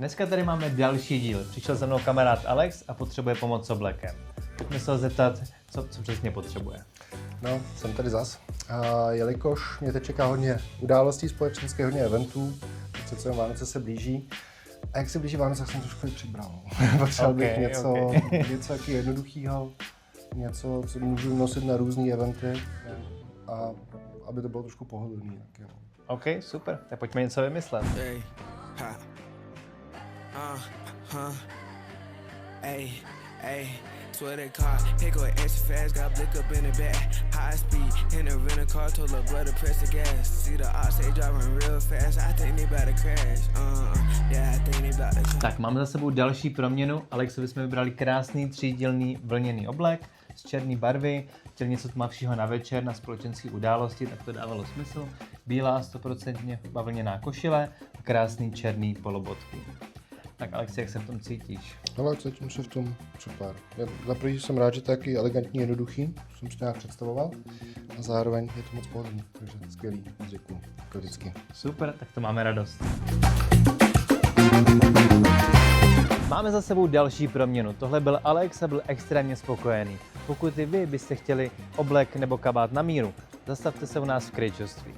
Dneska tady máme další díl. Přišel za mnou kamarád Alex a potřebuje pomoc s oblekem. Pojďme se ho zeptat, co přesně potřebuje. No, jsem tady zas. A jelikož mě teď čeká hodně událostí společenských, hodně eventů, přece jen Vánoce se blíží. A jak se blíží Vánoce, tak jsem trošku i přibral. Potřeboval bych něco taky jednoduchého, něco, co můžu nosit na různé eventy a aby to bylo trošku pohodlný. OK, super. Tak pojďme něco vymyslet. Swear that car, here go extra fast, got blick up in the back, high speed, in the rental car, told her brother press the gas, see the ox, they driving real fast, I think they about to crash, yeah, I think they about to crash. Tak, máme za sebou další proměnu. Alexovi jsme vybrali krásný třídílný vlněný oblek z černé barvy, chtěl něco tmavšího na večer, na společenské události, tak to dávalo smysl. Bílá 100% bavlněná košile a krásný černý polobotky. Tak Alex, jak se v tom cítíš? Ale cítím se v tom super. Za první jsem rád, že to je taky elegantní, jednoduchý, jsem si to nějak představoval. A zároveň je to moc pohodlný, takže skvělý, děkuji, jako vždycky. Super, tak to máme radost. Máme za sebou další proměnu. Tohle byl Alex a byl extrémně spokojený. Pokud i vy byste chtěli oblek nebo kabát na míru, zastavte se u nás v Krejčoství.